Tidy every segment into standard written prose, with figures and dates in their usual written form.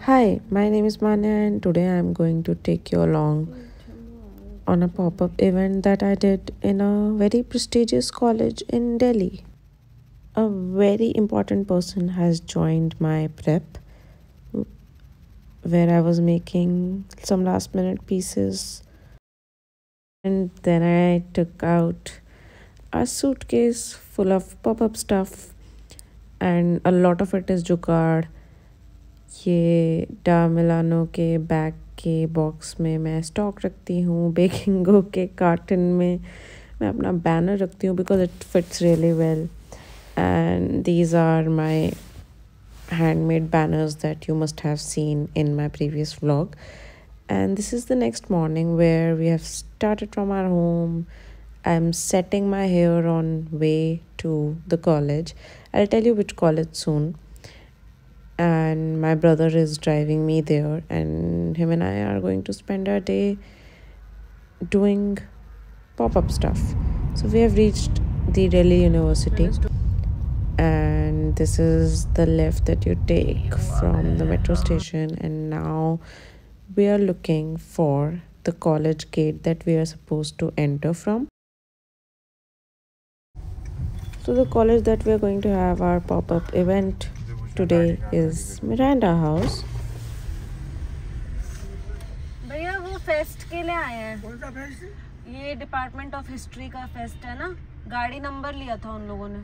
Hi, my name is Manya, and today I'm going to take you along on a pop up event that I did in a very prestigious college in Delhi. A very important person has joined my prep where I was making some last minute pieces, and then I took out a suitcase full of pop up stuff, and a lot of it is जुगाड़. ये डा Milano के bag के box में मैं stock रखती हूँ, बेकिंगो के कार्टन में मैं अपना बैनर रखती हूँ because it fits really well. And these are my handmade banners that you must have seen in my previous vlog. And this is the next morning where we have started from our home. I'm setting my hair on way to the college. I'll tell you which college soon. And my brother is driving me there, and him and I are going to spend our day doing pop-up stuff. So we have reached the Delhi University, and this is the left that you take from the metro station, and now we are looking for the college gate that we are supposed to enter from. So the college that we are going to have our pop-up event today is Miranda House. भैया वो fest के लिए आए हैं. कौन सा fest? ये department of history का फेस्ट है ना. गाड़ी नंबर लिया था उन लोगों ने.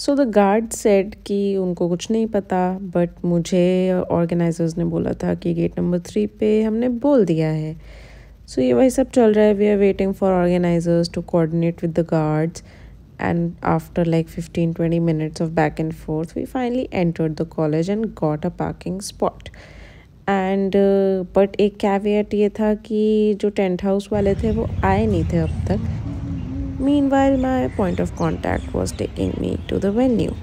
So the guard said कि उनको कुछ नहीं पता, बट मुझे ऑर्गेनाइजर्स ने बोला था कि गेट नंबर 3 पे हमने बोल दिया है. सो ये वही सब चल रहा है. We are waiting for organisers to coordinate with the guards, and after like 15-20 minutes of back and forth we finally entered the college and got a parking spot. And but एक caveat ये था कि जो tent house वाले थे वो आए नहीं थे अब तक. Meanwhile my point of contact was taking me to the venue.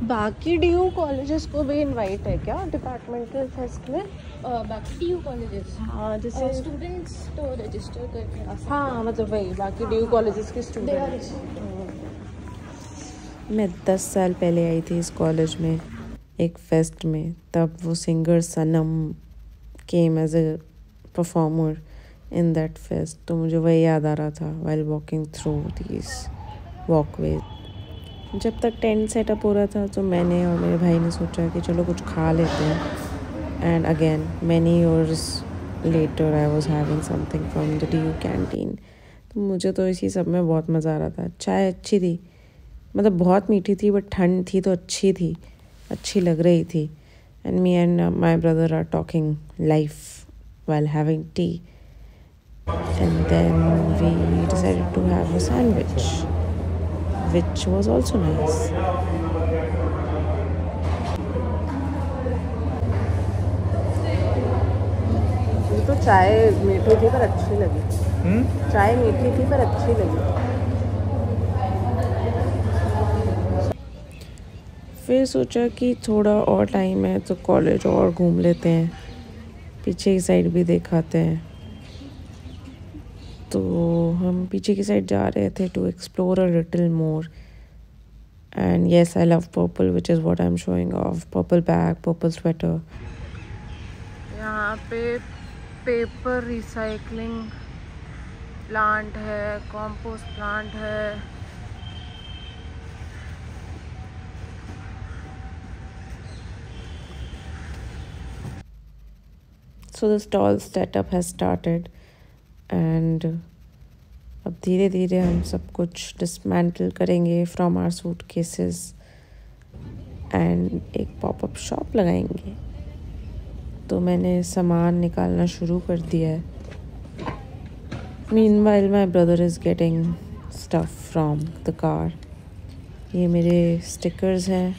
बाकी डीयू कॉलेजेस को भी इनवाइट है क्या डिपार्टमेंटल फेस्ट में? बाकी डीयू कॉलेजेस, हाँ, जैसे स्टूडेंट्स तो रजिस्टर करके आ सकते हैं. हाँ, मतलब वही बाकी डीयू कॉलेजेस के स्टूडेंट्स. मैं 10 साल पहले आई थी इस कॉलेज में एक फेस्ट में. तब वो singer Sanam came as a performer in that fest. तो मुझे वही याद आ रहा था while walking through these walkway. जब तक टेंट सेटअप हो रहा था तो मैंने और मेरे भाई ने सोचा कि चलो कुछ खा लेते हैं. And again many years later I was having something from the DU canteen. तो मुझे तो इसी सब में बहुत मज़ा आ रहा था. चाय अच्छी थी, मतलब बहुत मीठी थी, बट ठंड थी तो अच्छी थी, अच्छी लग रही थी. And me and my brother are talking life while having tea. And then we decided to have a sandwich, which was also nice. तो चाय मीठी थी पर अच्छी लगी. चाय मीठी थी पर अच्छी लगी. फिर सोचा कि थोड़ा और टाइम है तो कॉलेज और घूम लेते हैं, पीछे की साइड भी दिखाते हैं. तो हम पीछे की साइड जा रहे थे to explore a little more. And yes I love purple, which is what I am showing off. Purple bag, purple sweater. यहाँ पे पेपर रिसाइकलिंग प्लांट है, कंपोस्ट प्लांट है. So the stall setup has started, and अब धीरे धीरे हम सब कुछ डिसमेंटल करेंगे फ्रॉम आवर सूटकेसेस एंड एक पॉपअप शॉप लगाएंगे. तो मैंने सामान निकालना शुरू कर दिया है. Meanwhile my brother is getting stuff from the car. ये मेरे स्टिकर्स हैं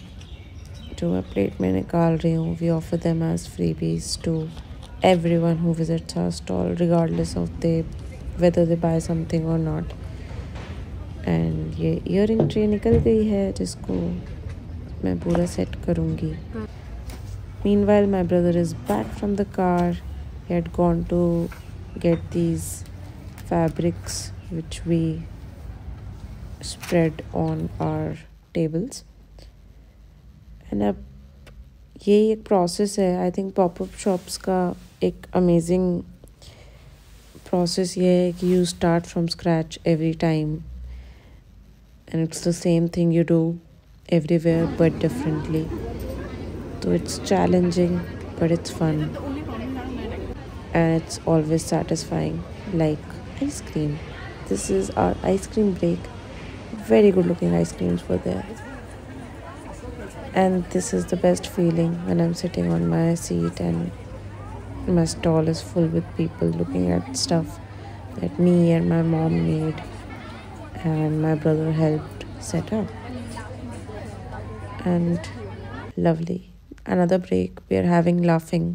जो मैं प्लेट में निकाल रही हूँ. We offer them as freebies to everyone who visits our stall, regardless of whether they buy something or not. And ये earring tray निकल गई है जिसको मैं पूरा सेट करूँगी. Meanwhile my brother is back from the car. He had gone to get these fabrics which we spread on our tables. And अब ये एक प्रोसेस है, आई थिंक पॉपअप शॉप्स का एक अमेजिंग प्रोसेस ये है कि you start from scratch every time and it's the same thing you do everywhere but differently. So it's challenging but it's fun and it's always satisfying, like ice cream. This is our ice cream break. Very good looking ice creams were there, and this is the best feeling when I'm sitting on my seat and my stall is full with people looking at stuff that me and my mom made and my brother helped set up. And lovely. Another break we are having, laughing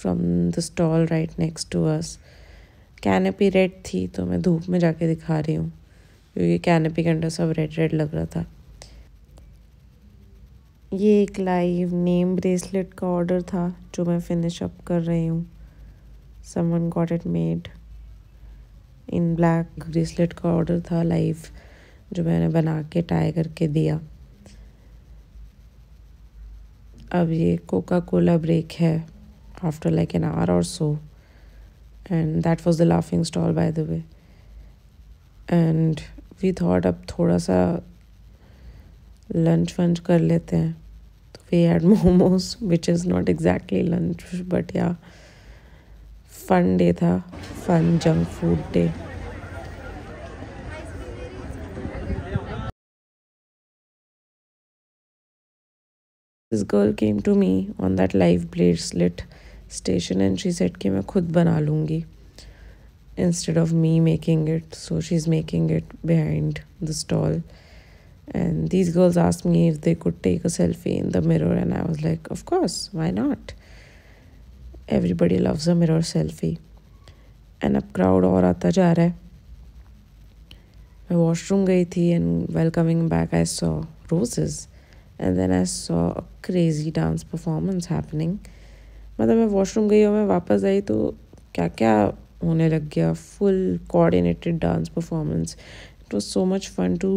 from the stall right next to us. Canopy red थी तो मैं धूप में जाके दिखा रही हूँ क्योंकि कैनपी के अंदर सब रेड रेड लग रहा था. ये एक लाइव नेम ब्रेसलेट का ऑर्डर था जो मैं फिनिश अप कर रही हूँ. Someone got it made in black. Bracelet का ऑर्डर था लाइव जो मैंने बना के टाई करके दिया. अब ये कोका कोला ब्रेक है आफ्टर लाइक एन आवर और so, and that was the laughing stall by the way. And we thought अब थोड़ा सा लंच वंच कर लेते हैं, तो we had momos which is not exactly lunch but yeah fun day था, fun junk food day. This girl came to me on that live bracelet station and she said कि मैं खुद बना लूँगी instead of me making it. So she's making it behind the stall. And these girls asked me if they could take a selfie in the mirror and I was like, of course, why not? Everybody loves a mirror selfie. And अब crowd और आता जा रहा है. मैं washroom गई थी and while coming back I saw roses. And then I saw a crazy dance performance happening. मतलब मैं वॉशरूम गई और मैं वापस आई तो क्या क्या होने लग गया. Full coordinated dance performance. It was so much fun to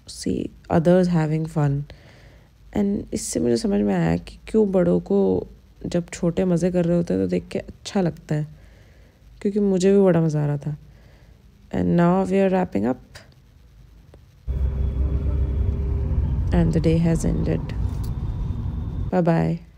see others having fun. And इससे मुझे समझ में आया कि क्यों बड़ों को जब छोटे मज़े कर रहे होते हैं तो देख के अच्छा लगता है, क्योंकि मुझे भी बड़ा मज़ा आ रहा था. And now we are wrapping up and the day has ended. Bye bye.